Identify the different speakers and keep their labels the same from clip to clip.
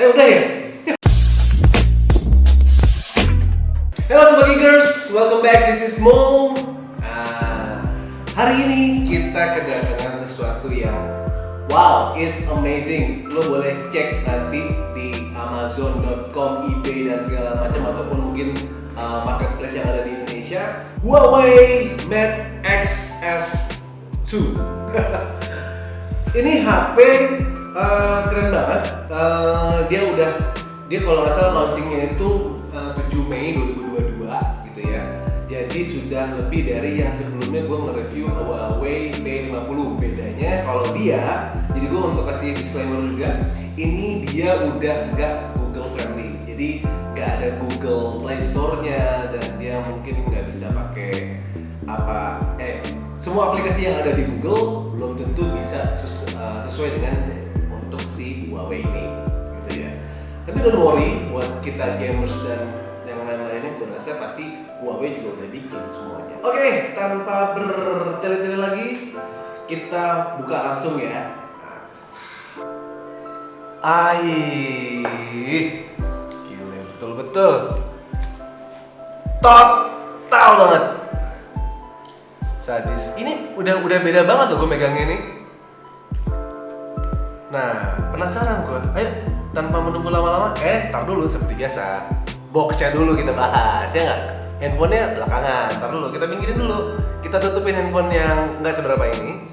Speaker 1: Udah ya? Halo Sobat Geekers, welcome back, this is Mo. Hari ini kita kedatangan sesuatu yang wow, it's amazing. Lo boleh cek nanti di Amazon.com, eBay dan segala macam, ataupun mungkin marketplace yang ada di Indonesia. Huawei Mate XS2. Ini HP keren banget. Dia kalau nggak salah launchingnya itu 7 Mei 2022 gitu ya. Jadi sudah lebih dari yang sebelumnya gue nge-review Huawei P50. Bedanya kalau dia, jadi gue untuk kasih disclaimer juga, ini dia udah nggak Google friendly. Jadi nggak ada Google Play Store-nya dan dia mungkin nggak bisa pakai semua aplikasi yang ada di Google belum tentu bisa sesuai dengan untuk si Huawei ini gitu ya. Tapi don't worry, buat kita gamers dan yang lain-lainnya gue rasa pasti Huawei juga udah bikin semuanya. Oke, tanpa bertele-tele lagi, kita buka langsung ya. Gila, betul-betul total banget. Sadis. Ini udah beda banget loh gue megangnya ini. Nah, penasaran gue. Ayo, tanpa menunggu lama-lama, tar dulu seperti biasa. Boxnya dulu kita bahas, ya nggak? Handphonenya belakangan, tar dulu, kita pinggirin dulu. Kita tutupin handphone yang nggak seberapa ini.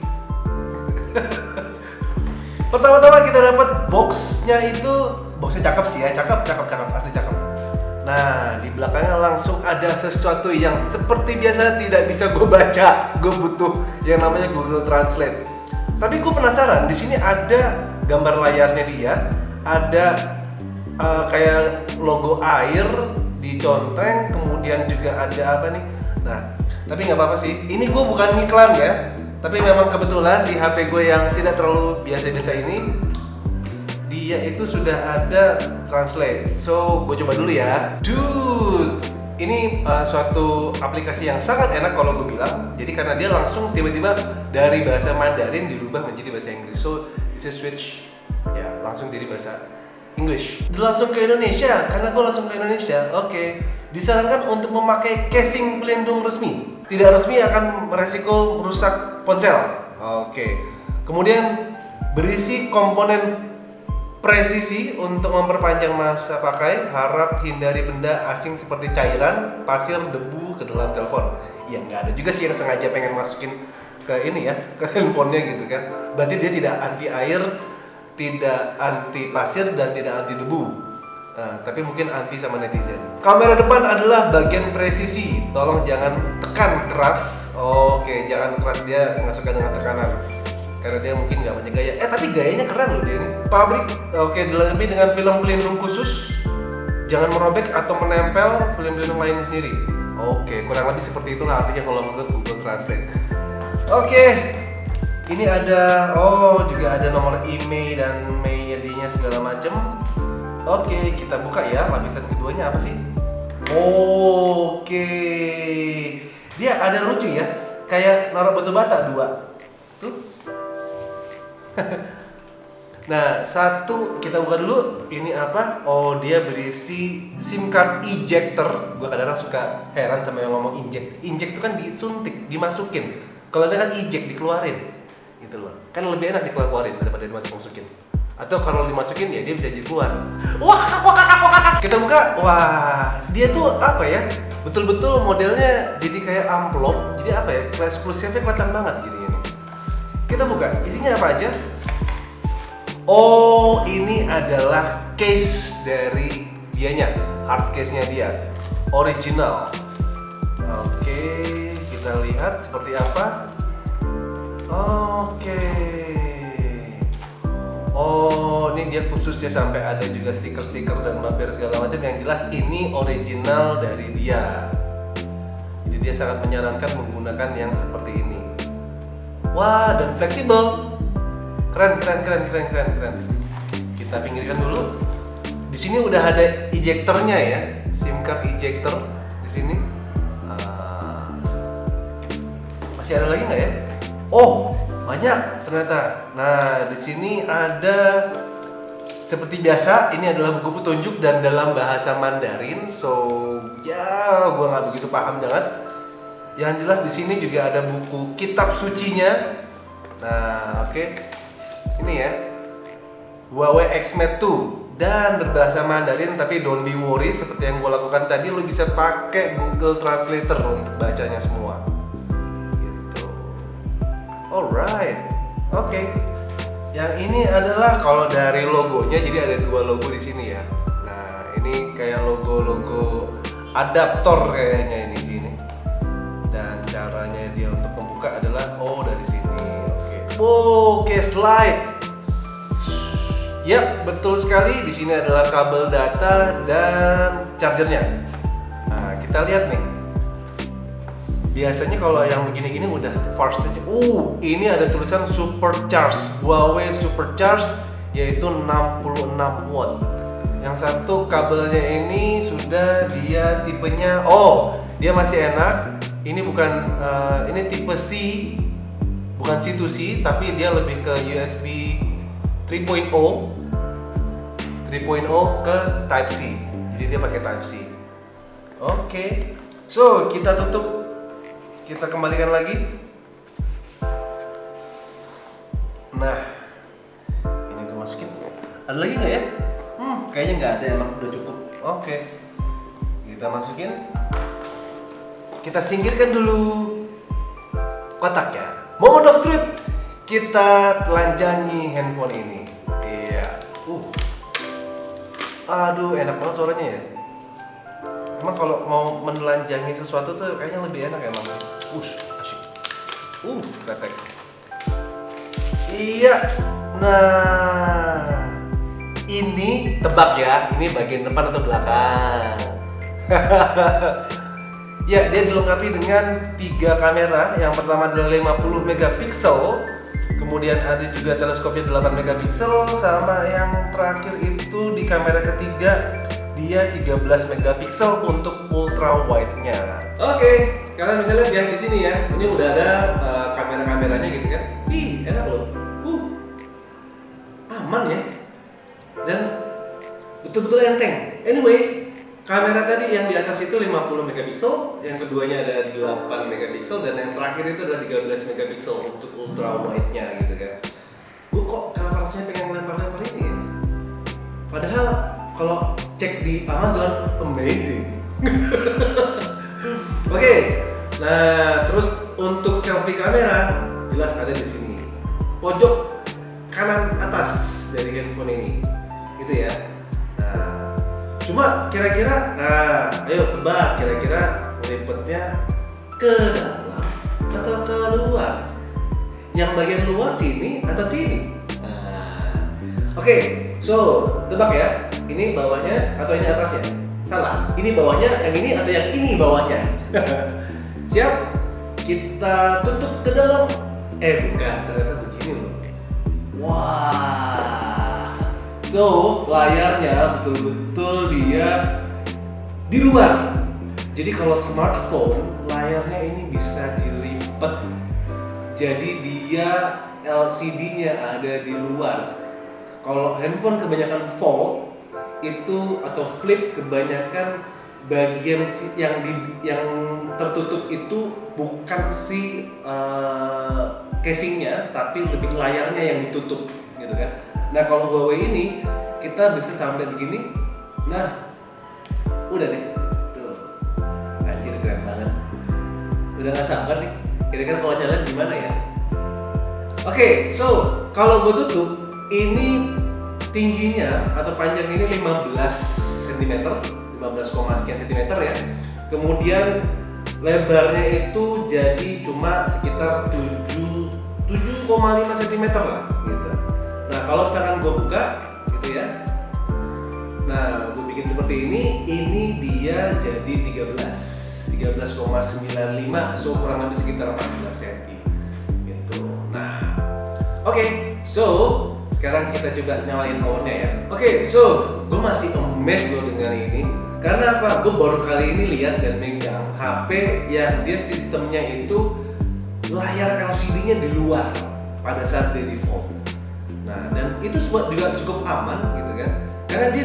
Speaker 1: Pertama-tama kita dapat boxnya itu, boxnya cakep sih ya, cakep, asli cakep. Nah, di belakangnya langsung ada sesuatu yang seperti biasa tidak bisa gue baca. Gue butuh yang namanya Google Translate. Tapi gue penasaran, di sini ada gambar layarnya dia, ada kayak logo air dicontreng, kemudian juga ada apa nih? Nah, tapi nggak apa-apa sih. Ini gue bukan iklan ya, tapi memang kebetulan di HP gue yang tidak terlalu biasa-biasa ini, dia itu sudah ada translate. So, gue coba dulu ya. Dude, ini suatu aplikasi yang sangat enak kalau gue bilang. Jadi karena dia langsung tiba-tiba dari bahasa Mandarin dirubah menjadi bahasa Inggris. So, bisa switch ya, langsung jadi bahasa English. Langsung ke Indonesia, karena gue langsung ke Indonesia. Oke. Disarankan untuk memakai casing pelindung resmi. Tidak resmi akan beresiko merusak ponsel. Oke. Kemudian berisi komponen presisi untuk memperpanjang masa pakai. Harap hindari benda asing seperti cairan, pasir, debu ke dalam telepon. Ya nggak ada juga sih yang sengaja pengen masukin ke ini ya, ke handphonenya gitu kan. Berarti dia tidak anti air, tidak anti pasir, dan tidak anti debu. Tapi mungkin anti sama netizen. Kamera depan adalah bagian presisi. Tolong jangan tekan keras. Oke, jangan keras, dia nggak suka dengan tekanan. Karena dia mungkin nggak banyak gaya. Tapi gayanya keren loh dia ini. Pabrik, dilengkapi dengan film pelindung khusus. Jangan merobek atau menempel film pelindung lainnya sendiri. Oke, kurang lebih seperti itulah artinya kalau menurut Google Translate. Oke, ini ada, juga ada nomor email dan mail ID-nya segala macam. Oke, kita buka ya. Lapisan keduanya apa sih? Oke, dia ada lucu ya, kayak naruh batu bata 2. Tuh. Nah, satu kita buka dulu. Ini apa? Dia berisi SIM card ejector. Gue kadang-kadang suka heran sama yang ngomong inject. Inject itu kan disuntik, dimasukin. Kalau ada kan eject, dikeluarin. Gitu loh. Kan lebih enak dikeluarin daripada dimasukin. Atau kalau dimasukin ya dia bisa jadi keluar. Wah. Kita buka. Wah, dia tuh apa ya? Betul-betul modelnya jadi kayak amplop. Jadi apa ya? Eksklusifnya kelihatan banget gini ini. Kita buka, isinya apa aja? Ini adalah case dari dianya, hard case-nya dia, original. Oke, kita lihat seperti apa. Ini dia khusus ya, sampai ada juga stiker-stiker dan mampir segala macam. Yang jelas ini original dari dia. Jadi dia sangat menyarankan menggunakan yang seperti ini. Wah, dan fleksibel. Keren. Kita pinggirkan dulu. Di sini udah ada ejectornya ya, SIM card ejector di sini. Masih ada lagi nggak ya? Banyak ternyata. Nah, di sini ada seperti biasa ini adalah buku petunjuk dan dalam bahasa Mandarin. So ya gue nggak begitu paham banget. Yang jelas di sini juga ada buku kitab sucinya. Nah oke. Ini ya Huawei X Mate 2 dan berbahasa Mandarin, tapi don't be worry, seperti yang gue lakukan tadi, lo bisa pakai Google Translator untuk bacanya semua gitu. Alright, oke. Yang ini adalah kalau dari logonya, jadi ada dua logo di sini ya. Nah ini kayak logo adaptor kayaknya ini sini. Dan caranya dia untuk membuka adalah dari sini. Oke, slide. Yap, betul sekali. Di sini adalah kabel data dan chargernya. Nah, kita lihat nih. Biasanya kalau yang begini-gini udah fast charge. Ini ada tulisan supercharge, Huawei supercharge, yaitu 66 watt. Yang satu kabelnya ini sudah dia tipenya, dia masih enak. Ini bukan, ini tipe C, bukan C to C, tapi dia lebih ke USB 3.0 ke Type C. Jadi dia pakai Type C. Oke. So, kita tutup. Kita kembalikan lagi. Nah, ini gue masukin. Ada lagi nggak ya? Kayaknya nggak ada, emang udah cukup. Oke. Kita masukin. Kita singkirkan dulu kotaknya. Moment of truth. Kita telanjangi handphone ini. Iya. Aduh, enak banget suaranya ya. Emang kalau mau menelanjangi sesuatu tuh kayaknya lebih enak emang. Asyik. Ketek. Iya. Nah, ini tebak ya. Ini bagian depan atau belakang? Ya, dia dilengkapi dengan 3 kamera. Yang pertama adalah 50 megapiksel. Kemudian ada juga teleskopnya 8 megapiksel, sama yang terakhir itu di kamera ketiga dia 13 megapiksel untuk ultra wide-nya. Oke, kalian bisa lihat ya di sini ya. Ini udah ada kamera-kameranya gitu kan. Enak loh. Aman ya. Dan betul-betul enteng. Anyway, kamera tadi yang di atas itu 50 megapiksel, yang keduanya ada 8 megapiksel, dan yang terakhir itu adalah 13 megapiksel untuk ultra wide-nya gitu kan. Kok kenapa rasanya pengen lempar-lempar ini ya? Padahal kalau cek di Amazon, amazing. Oke, nah terus untuk selfie kamera jelas ada di sini, pojok kanan atas dari handphone ini, gitu ya. Cuma kira-kira, ayo tebak, kira-kira lipetnya ke dalam atau ke luar? Yang bagian luar sini atau sini? Oke, so tebak ya. Ini bawahnya atau ini atasnya? Salah. Ini bawahnya, yang ini atau yang ini bawahnya? Siap? Kita tutup ke dalam. Bukan, ternyata begini loh. Wah. So, layarnya betul-betul dia di luar. Jadi kalau smartphone, layarnya ini bisa dilipat. Jadi dia LCD-nya ada di luar. Kalau handphone kebanyakan fold itu atau flip, kebanyakan bagian yang tertutup itu bukan si casingnya, tapi lebih layarnya yang ditutup gitu kan. Nah kalau Huawei ini kita bisa sampai begini. Nah udah deh, tuh anjir keren banget. Udah gak sabar nih, kira-kira kalau jalan gimana ya. Oke, so kalau gue tutup ini tingginya atau panjang ini 15 cm, 15, sekian cm ya. Kemudian lebarnya itu jadi cuma sekitar 7,5 cm lah gitu. Nah kalau misalkan gue buka gitu ya, nah gue bikin seperti ini dia jadi 13,95, so kurang lebih sekitar 14 cm gitu. Nah oke, so sekarang kita coba nyalain powernya ya. Oke, so gue masih amazed loh dengan ini. Karena apa? Gue baru kali ini lihat dan megang HP yang dia sistemnya itu layar LCD-nya di luar pada saat dia default. Nah, dan itu juga cukup aman gitu kan, karena dia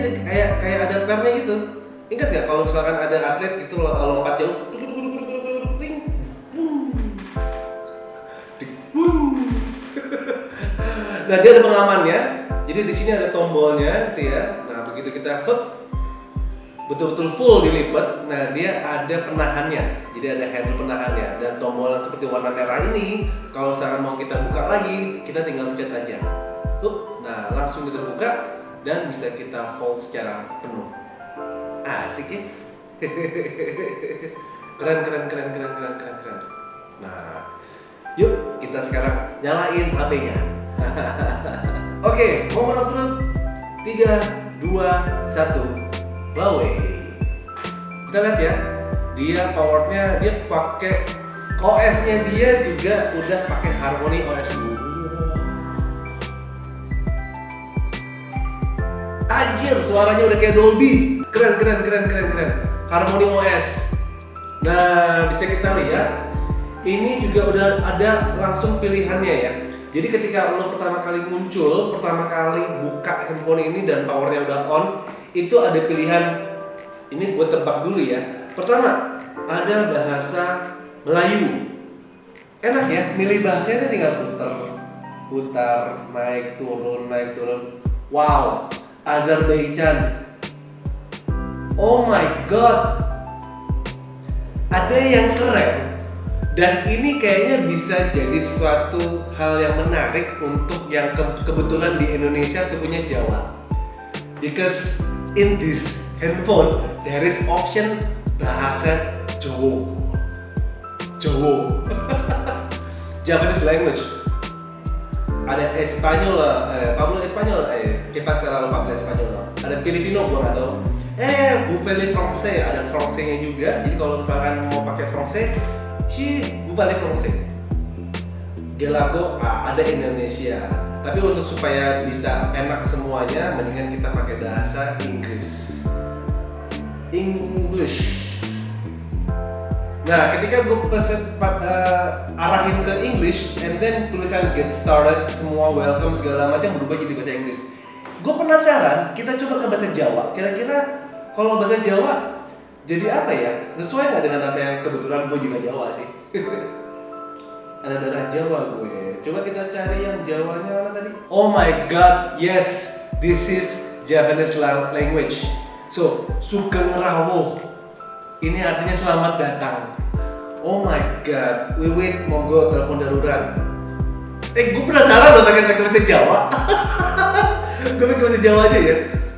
Speaker 1: kayak ada pernya gitu. Ingat nggak kalau misalkan ada atlet gitu lompat jauh, nah dia ada pengamannya. Jadi di sini ada tombolnya gitu ya. Nah begitu kita betul-betul full dilipat, nah dia ada penahannya. Jadi ada handle penahannya dan tombol yang seperti warna merah ini. Kalau misalkan mau kita buka lagi, kita tinggal pencet aja. Nah langsung terbuka dan bisa kita fold secara penuh. Asik ya? Keren. Nah, yuk kita sekarang nyalain HP-nya. Oke, momen of truth. 3, 2, 1. Huawei. Kita lihat ya, dia powernya dia pakai OS-nya dia juga udah pakai Harmony OS 2. Anjir, suaranya udah kayak Dolby. Keren. Harmony OS. Nah, bisa kita lihat ini juga udah ada langsung pilihannya ya. Jadi ketika lo pertama kali buka handphone ini dan powernya udah on, itu ada pilihan. Ini gue tebak dulu ya. Pertama, ada bahasa Melayu. Enak ya, milih bahasanya tinggal putar, naik turun. Wow, Azerbaijan. Oh my god. Ada yang keren. Dan ini kayaknya bisa jadi suatu hal yang menarik untuk yang kebetulan di Indonesia sukunya Jawa. Because in this handphone there is option bahasa Jawa. Japanese language. Ada Espanyol, Pablo Espanyol, ¿qué pasa kalau Pablo Espanyol? Ada Filipino, gua nggak tahu. Vous parlez français, ada Francais-nya juga. Jadi kalau misalkan mau pakai Francais, vous parlez français. Gelago, ada Indonesia. Tapi untuk supaya bisa enak semuanya, mendingan kita pakai bahasa Inggris. Nah, ketika gue arahin ke English, and then tulisan get started, semua welcome segala macam berubah jadi bahasa Inggris. Gue penasaran, kita coba ke bahasa Jawa. Kira-kira kalau bahasa Jawa jadi apa ya? Sesuai nggak dengan apa yang kebetulan gue juga Jawa sih? Ada darah Jawa gue. Coba kita cari yang Jawanya mana tadi? Oh my god, yes, this is Japanese language. So, Sugeng Rawuh. Ini artinya selamat datang. Oh my god, wait, monggo telepon darurat. Gue penasaran loh pakai bahasa Jawa. Gue pakai bahasa Jawa aja ya.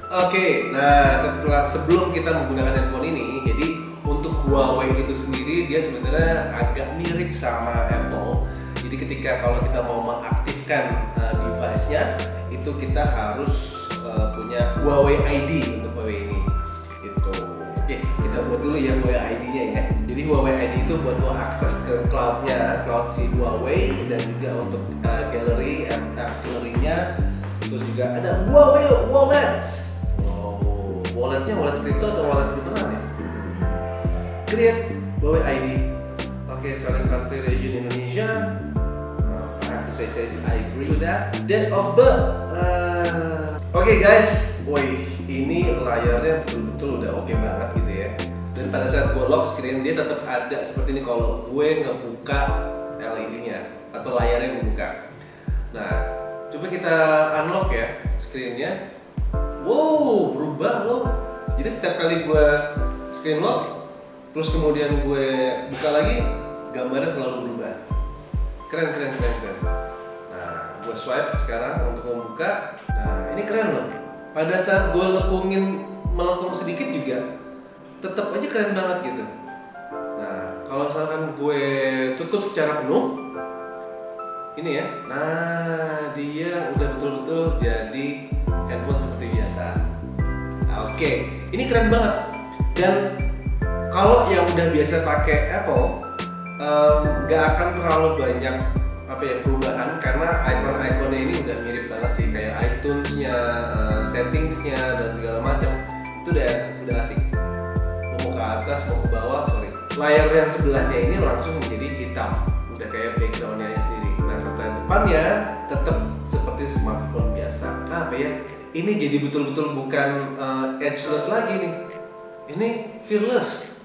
Speaker 1: Oke, nah sebelum kita menggunakan handphone ini, jadi untuk Huawei itu sendiri dia sebenarnya agak mirip sama Apple. Jadi ketika kalau kita mau mengaktifkan device-nya, itu kita harus punya Huawei ID untuk Huawei ini. Itu. Oke, kita buat dulu ya Huawei ID-nya ya. Jadi Huawei ID itu buat lo akses ke cloud-nya, cloud si Huawei, dan juga untuk gallery, gallery-nya. Terus juga ada Huawei Wallets. Walletnya wallet crypto atau wallet beneran ya? Create Huawei ID. Oke, select country region Indonesia. I have to say I agree with that. Date of birth. Oke guys, woi, ini layarnya betul-betul udah oke banget gitu ya. Dan pada saat gue lock screen dia tetap ada seperti ini kalau gue ngebuka LED-nya atau layarnya gue buka. Nah, coba kita unlock ya screen-nya. Wow, berubah loh. Jadi setiap kali gue screen lock, terus kemudian gue buka lagi, gambarnya selalu berubah. Keren. Nah, gue swipe sekarang untuk membuka. Nah, ini keren loh. Pada saat gue melengkung sedikit juga, tetap aja keren banget gitu. Nah, kalau misalkan gue tutup secara penuh, ini ya. Nah, dia udah betul-betul jadi handphone seperti biasa. Oke, ini keren banget. Dan kalau yang udah biasa pakai Apple, nggak akan terlalu banyak perubahan karena icon-iconnya ini udah mirip banget sih kayak iTunes-nya, settings-nya dan segala macam. Itu udah asik. Mau ke atas, mau ke bawah, layar yang sebelahnya ini langsung menjadi hitam, udah kayak background-nya sendiri. Nah, serta depannya tetap seperti seperti smartphone biasa. Apa ya? Ini jadi betul-betul bukan edgeless lagi nih. Ini fearless.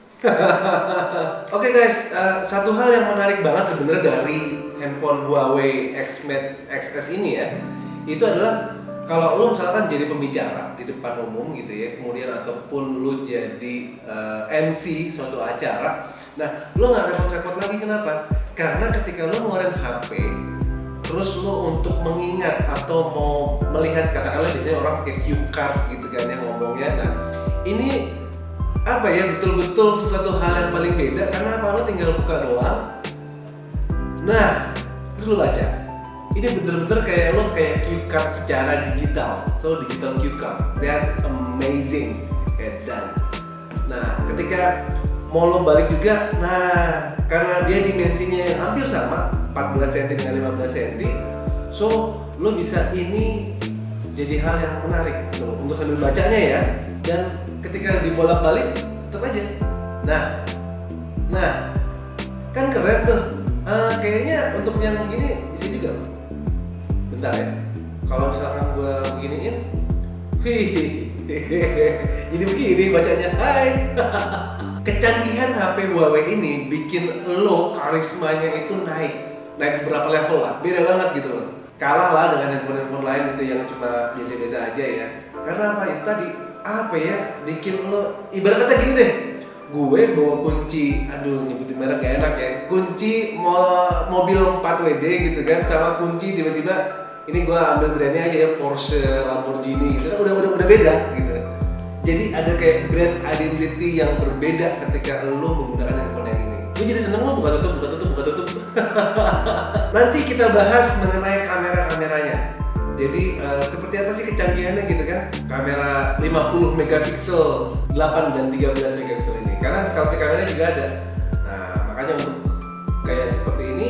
Speaker 1: Oke guys, satu hal yang menarik banget sebenarnya dari handphone Huawei X Mate XS ini ya, itu adalah kalau lo misalkan jadi pembicara di depan umum gitu ya, kemudian ataupun lo jadi MC suatu acara, nah lo nggak repot-repot lagi. Kenapa? Karena ketika lo ngeluarin HP, terus lo untuk mengingat atau mau melihat, katakanlah biasanya orang pakai cue card gitu kan yang ngomongnya. Nah ini apa ya, betul-betul sesuatu hal yang paling beda karena apa, lo tinggal buka doang, nah terus lo baca. Ini bener-bener kayak lo kayak cue card secara digital, so digital cue card, that's amazing, edan. Nah ketika mau lo balik juga, nah karena dia dimensinya yang hampir sama 14 cm dengan 15 cm, so lo bisa ini jadi hal yang menarik gitu loh, untuk sambil bacanya ya. Dan ketika dibolak-balik tetap aja. Nah kan keren tuh. Kayaknya untuk yang begini bisa juga loh. Bentar ya, kalau misalkan gue beginiin, jadi begini bacanya. Hai. Kecanggihan HP Huawei ini bikin lo karismanya itu naik berapa level lah, beda banget gitu loh. Kalah lah dengan handphone lain itu yang cuma biasa-biasa aja ya. Karena apa itu tadi, apa ya, bikin lo ibarat kata gini deh, gue bawa kunci, aduh nyebutin merek gak enak ya, kunci mobil 4WD gitu kan, sama kunci tiba-tiba ini gue ambil brandnya aja ya, Porsche, Lamborghini gitu kan, udah beda gitu. Jadi ada kayak brand identity yang berbeda ketika lo menggunakan handphone yang ini. Gue jadi seneng lo buka tutup. Nanti kita bahas mengenai kamera-kameranya. Jadi seperti apa sih kecanggihannya gitu kan? Kamera 50 megapiksel, 8 dan 13 megapiksel ini. Karena selfie kameranya juga ada. Nah, makanya untuk kayak seperti ini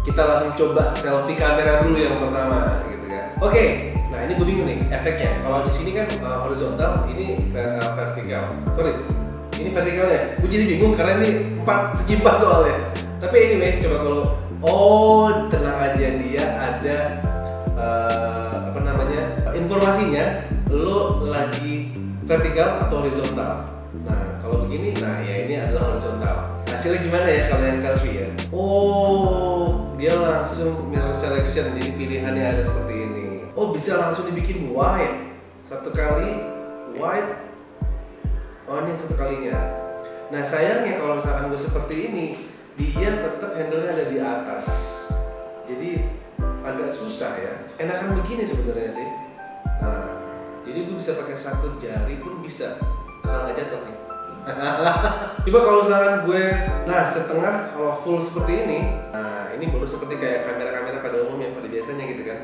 Speaker 1: kita langsung coba selfie kamera dulu yang pertama gitu kan. Oke, nah ini gue bingung nih efeknya. Kalau di sini kan horizontal, ini vertikal. Sorry, ini vertikalnya. Gue jadi bingung karena ini 4 soalnya. Tapi anyway, coba kalau tenang aja, dia ada informasinya lo lagi vertikal atau horizontal. Nah kalau begini, nah ya ini adalah horizontal. Hasilnya gimana ya kalau yang selfie ya? Dia langsung mirror selection, jadi pilihannya ada seperti ini. Bisa langsung dibikin wide, satu kali wide. Ini yang satu kalinya. Nah sayangnya kalau misalkan gue seperti ini, dia tetap handle-nya ada di atas, jadi agak susah ya. Enakan begini sebenarnya sih. Nah, jadi gue bisa pakai satu jari pun bisa, asal nggak jatuh nih. Coba kalau misalkan gue, setengah kalau full seperti ini. Nah, ini baru seperti kayak kamera-kamera pada umumnya, pada biasanya gitu kan.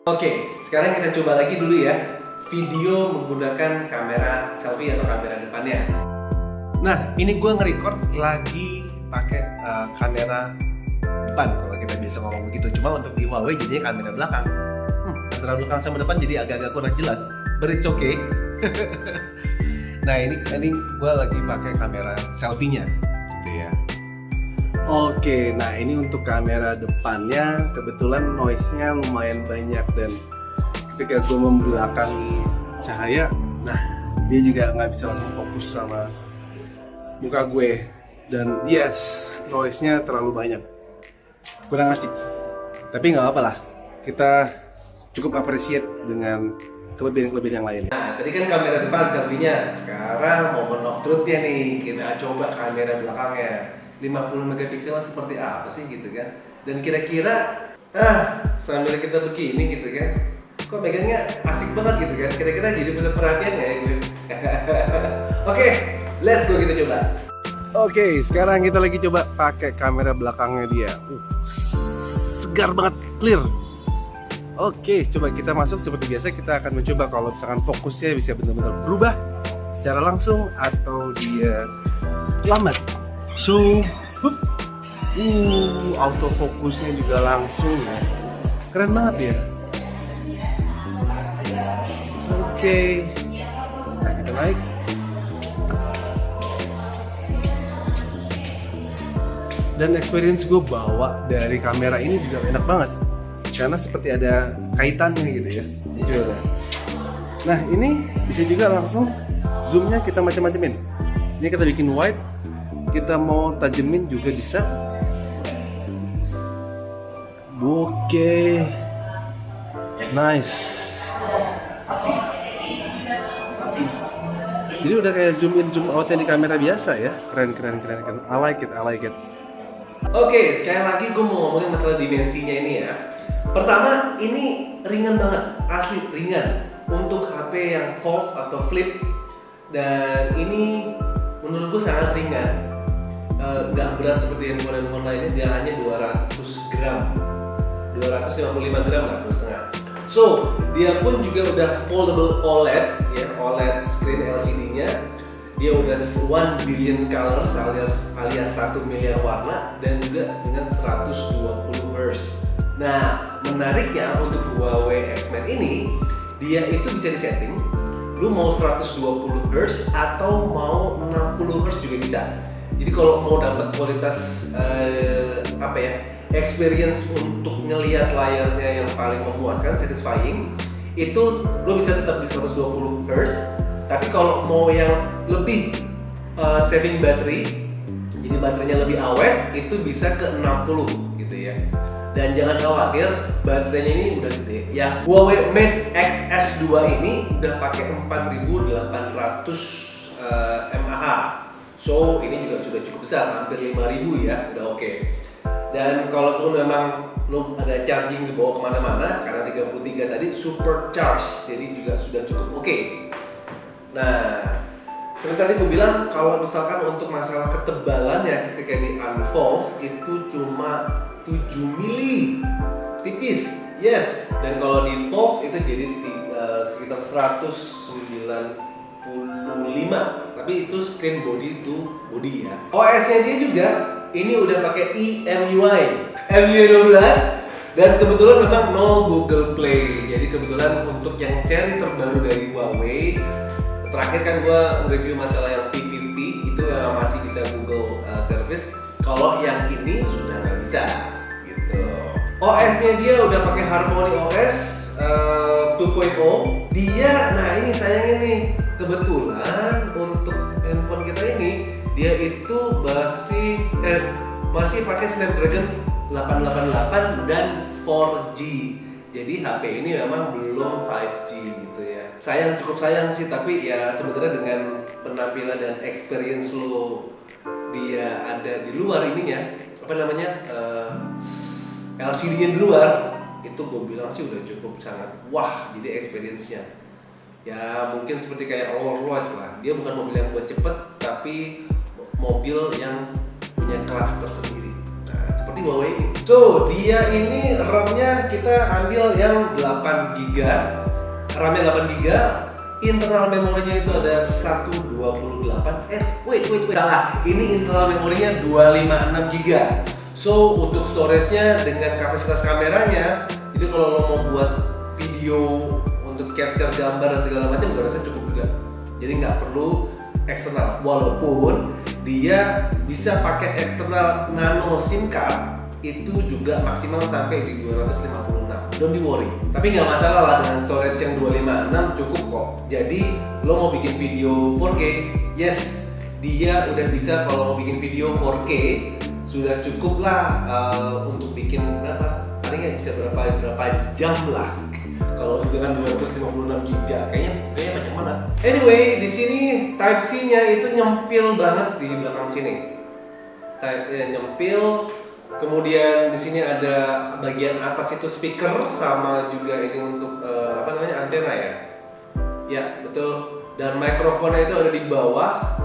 Speaker 1: Oke, sekarang kita coba lagi dulu ya video menggunakan kamera selfie atau kamera depannya. Nah, ini gue nge-record lagi pakai kamera depan kalau kita biasa ngomong begitu. Cuma untuk di Huawei jadinya kamera belakang. Kamera belakang sama depan jadi agak-agak kurang jelas. But it's okay. Nah, ini gue lagi pakai kamera selfie-nya gitu ya. Oke, nah ini untuk kamera depannya kebetulan noise-nya lumayan banyak, dan ketika gue membelakangi cahaya, nah dia juga nggak bisa langsung fokus sama muka gue, dan yes, noise-nya terlalu banyak, kurang asik. Tapi nggak apa-apa lah, kita cukup appreciate dengan kelebihan-kelebihan yang lain. Nah, tadi kan kamera depan selfie-nya, sekarang moment of truth-nya nih, kita coba kamera belakangnya. 50 megapiksel seperti apa sih gitu kan? Dan kira-kira sambil kita begini gitu kan, kok megangnya asik banget gitu kan? Kira-kira jadi pusat perhatian nggak ya gue? Oke, let's go, kita coba. Oke, sekarang kita lagi coba pakai kamera belakangnya dia. Segar banget, clear. Oke, coba kita masuk seperti biasa. Kita akan mencoba kalau misalkan fokusnya bisa benar-benar berubah secara langsung atau dia lambat. So, autofokusnya juga langsung ya. Keren banget ya. Oke. Nah, kita naik. Dan experience gue bawa dari kamera ini juga enak banget karena seperti ada kaitannya gitu ya. Coba. Nah ini bisa juga langsung zoomnya kita macam-macamin. Ini kita bikin wide, kita mau tajemin juga bisa. Oke, nice. Jadi udah kayak zoom in zoom out yang di kamera biasa ya. Keren. I like it. Oke, sekali lagi gue mau ngomongin masalah dimensinya ini ya. Pertama, ini ringan banget, asli ringan untuk HP yang fold atau flip. Dan ini menurut gue sangat ringan, nggak berat seperti handphone lainnya. Dia hanya 200 gram, 255 gram lah, 2,5. So, dia pun juga udah foldable OLED ya, OLED screen LCD-nya. Dia udah 1 billion colors alias 1 miliar warna dan juga dengan 120 Hz. Nah, menariknya untuk Huawei X Mate ini, dia itu bisa disetting. Lu mau 120 Hz atau mau 60 Hz juga bisa. Jadi kalau mau dapat kualitas experience untuk ngelihat layarnya yang paling memuaskan, satisfying, itu lu bisa tetap di 120 Hz. Tapi kalau mau yang lebih saving battery, jadi baterainya lebih awet, itu bisa ke 60 gitu ya. Dan jangan khawatir, baterainya ini udah gede. Yang Huawei Mate X S2 ini udah pakai 4800 mAh. So ini juga sudah cukup besar, hampir 5000 ya, udah oke. Dan kalaupun memang lo ada charging dibawa kemana-mana, karena 33 tadi super charge, jadi juga sudah cukup oke. Nah, seperti tadi gue bilang, kalau misalkan untuk masalah ketebalannya ketika di unfold itu cuma 7 mili, tipis, yes. Dan kalau di fold itu jadi sekitar 195, tapi itu screen body itu body ya. OS-nya dia juga ini udah pakai MIUI 12 dan kebetulan memang no Google Play. Jadi kebetulan untuk yang seri terbaru dari Huawei, terakhir kan gue review masalah yang P50 itu memang masih bisa Google Service. Kalau yang ini sudah nggak bisa gitu. OS-nya dia udah pakai Harmony OS 2.0. Dia, nah ini sayangnya nih, kebetulan untuk handphone kita ini dia itu masih pakai Snapdragon 888 dan 4G. Jadi HP ini memang belum 5G gitu ya. Cukup sayang sih, tapi ya sebenarnya dengan penampilan dan experience lo dia ada di luar ininya, LCD-nya di luar, itu gue bilang sih udah cukup sangat wah. Jadi experience-nya ya mungkin seperti kayak Rolls-Royce lah. Dia bukan mobil yang buat cepet, tapi mobil yang punya kelas tersendiri. Nah, seperti Huawei ini. So, dia ini RAM-nya kita ambil yang 8GB. RAM-nya 8GB, internal memorinya itu ada 128. Wait. Salah. Ini internal memorinya 256GB. So, untuk storage-nya dengan kapasitas kameranya, itu kalau lo mau buat video untuk capture gambar dan segala macam, gue rasa cukup juga. Jadi nggak perlu eksternal, walaupun dia bisa pakai eksternal nano SIM card itu juga maksimal sampai di 256. Don't be worry. Tapi nggak masalah lah, dengan storage yang 256 cukup kok. Jadi lo mau bikin video 4K, yes, dia udah bisa. Kalau mau bikin video 4K sudah cukup lah untuk bikin berapa? Palingnya bisa berapa jam lah. Kalau dengan 256 GB kayaknya banyak banget. Anyway, di sini Type C-nya itu nyempil banget di belakang sini. Nyempil. Kemudian di sini ada bagian atas itu speaker sama juga ini untuk antena ya. Ya, betul. Dan mikrofonnya itu ada di bawah.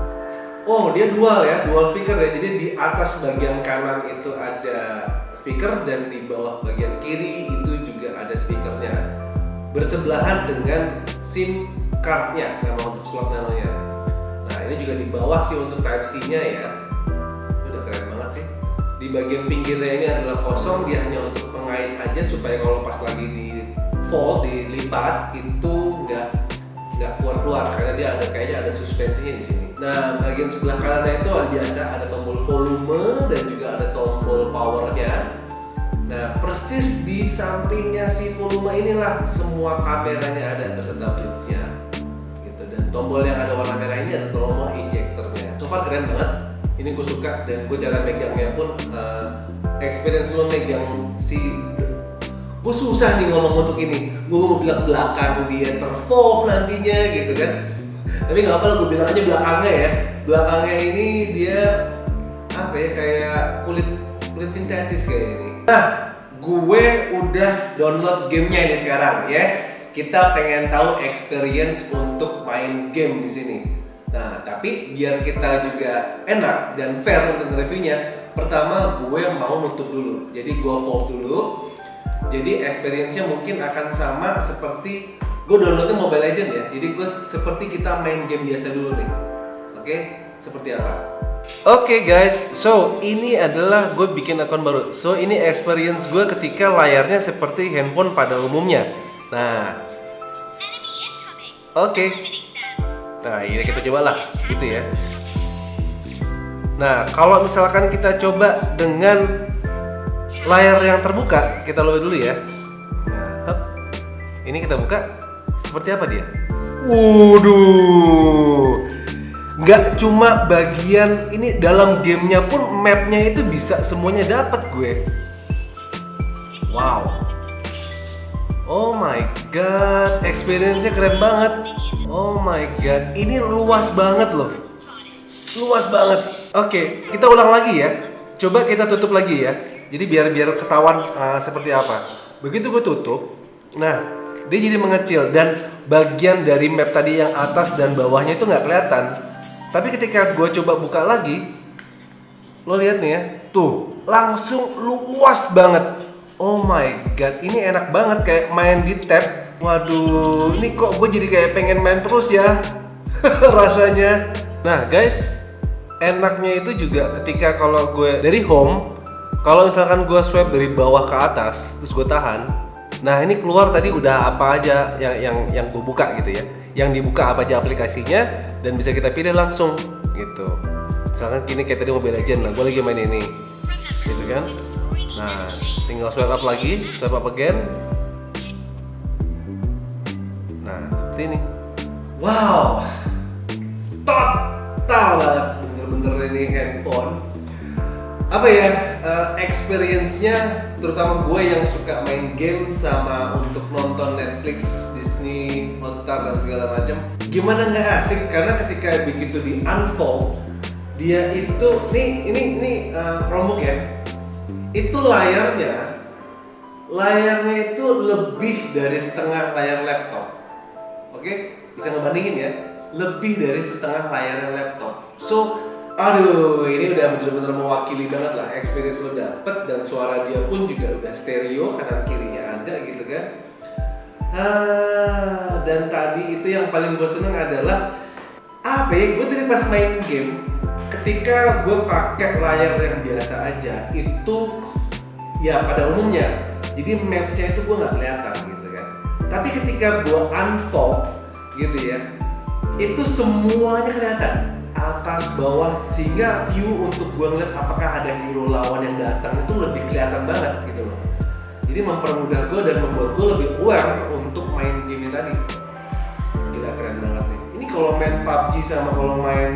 Speaker 1: Oh, dia dual ya, dual speaker ya. Jadi di atas bagian kanan itu ada speaker dan di bawah bagian kiri itu juga ada speakernya. Bersebelahan dengan SIM card-nya sama untuk slot nanonya. Nah, ini juga di bawah sih untuk Type C-nya ya. Udah keren banget sih. Di bagian pinggirnya ini adalah kosong, dia hanya untuk pengait aja supaya kalau pas lagi di fold, dilipat itu nggak keluar karena dia kayaknya ada suspensinya di sini. Nah, bagian sebelah kanannya itu biasa ada tombol volume dan juga ada tombol powernya. Nah, persis di sampingnya si volume inilah semua kameranya ada beserta blitznya gitu. Dan tombol yang ada warna merah ini adalah tombol ejectornya. So far keren banget, ini gue suka dan gue cara megangnya pun experience lo megang si, gue susah nih ngomong untuk ini, gue mau bilang belakang dia tervolve nantinya gitu kan, tapi nggak apa-apa, gue bilang aja belakangnya ya. Belakangnya ini dia apa ya, kayak kulit sintetis kayak ini. Nah, gue udah download gamenya ini sekarang ya. Kita pengen tahu experience untuk main game di sini. Nah, tapi biar kita juga enak dan fair untuk reviewnya, pertama gue mau nutup dulu. Jadi gue vault dulu. Jadi experience-nya mungkin akan sama seperti gue downloadnya Mobile Legends ya. Jadi gue seperti kita main game biasa dulu nih. Oke, seperti apa? Oke guys, so ini adalah gue bikin akun baru. So ini experience gue ketika layarnya seperti handphone pada umumnya. Nah, oke. Nah ini kita cobalah, gitu ya. Nah kalau misalkan kita coba dengan layar yang terbuka, kita load dulu ya. Nah, hop. Ini kita buka, seperti apa dia? Waduh, nggak cuma bagian ini, dalam gamenya pun mapnya itu bisa semuanya dapat gue. Wow. Oh my god, experience-nya keren banget. Oh my god, ini luas banget loh. Luas banget. Oke, kita ulang lagi ya. Coba kita tutup lagi ya. Jadi biar ketahuan seperti apa. Begitu gue tutup, nah dia jadi mengecil dan bagian dari map tadi yang atas dan bawahnya itu nggak kelihatan. Tapi ketika gue coba buka lagi, lo lihat nih ya, tuh langsung luas banget. Oh my god, ini enak banget kayak main di tab. Waduh, ini kok gue jadi kayak pengen main terus ya rasanya. Nah guys, enaknya itu juga ketika kalau gue dari home, kalau misalkan gue swipe dari bawah ke atas, terus gue tahan. Nah ini keluar tadi udah apa aja yang gue buka gitu ya. Yang dibuka apa aja aplikasinya dan bisa kita pilih langsung gitu. Misalkan gini kayak tadi Mobile Legends, nah gue lagi main ini, gitu kan. Nah tinggal swipe up lagi, swipe up again. Nah seperti ini. Wow, total banget, bener-bener ini handphone. Apa ya, experience-nya terutama gue yang suka main game sama untuk nonton Netflix, Disney, Hotstar dan segala macam, gimana nggak asik karena ketika begitu di unfold dia itu ini Chromebook ya, itu layarnya itu lebih dari setengah layar laptop. Oke, bisa ngebandingin ya, lebih dari setengah layar laptop. So aduh, ini udah bener-bener mewakili banget lah, experience lo dapet dan suara dia pun juga udah stereo, kanan kirinya ada gitu kan. Dan tadi itu yang paling gue seneng adalah apa ya, gue tadi pas main game, ketika gue pakai layar yang biasa aja itu ya pada umumnya, jadi mapsnya itu gue nggak kelihatan gitu kan. Tapi ketika gue unfold gitu ya, itu semuanya kelihatan, atas bawah, sehingga view untuk gue ngeliat apakah ada hero lawan yang datang itu lebih kelihatan banget gitu loh. Jadi mempermudah gue dan membuat gue lebih aware untuk main game ini tadi. Gila, keren banget nih. Ini kalau main PUBG sama kalau main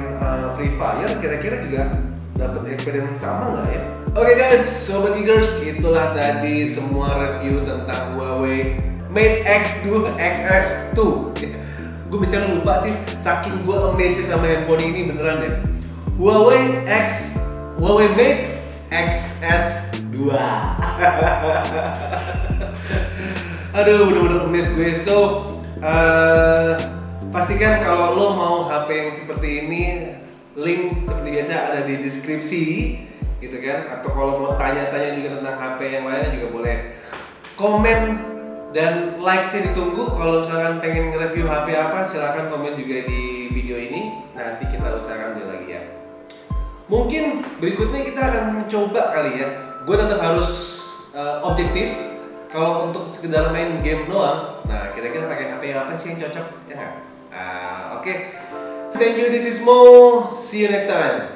Speaker 1: Free Fire kira-kira juga dapat experience sama nggak ya? Oke guys, Sobat Geekers, itulah tadi semua review tentang Huawei Mate X2 XS2. Gue bicara lupa sih, saking gue amazed sama handphone ini beneran deh. Huawei Mate XS2. Aduh, bener-bener amazed gue. So, pastikan kalau lo mau HP yang seperti ini, link seperti biasa ada di deskripsi, gitu kan. Atau kalau mau tanya-tanya juga tentang HP yang lainnya juga boleh. Komen dan like sih ditunggu. Kalau misalkan pengen nge-review HP apa, silahkan komen juga di video ini. Nanti kita usahakan beli lagi ya. Mungkin berikutnya kita akan mencoba kali ya. Gue tetap harus objektif. Kalau untuk sekedar main game doang, nah kira-kira pakai HP apa sih yang cocok? Ya nggak? Oke. Thank you, this is Mo. See you next time.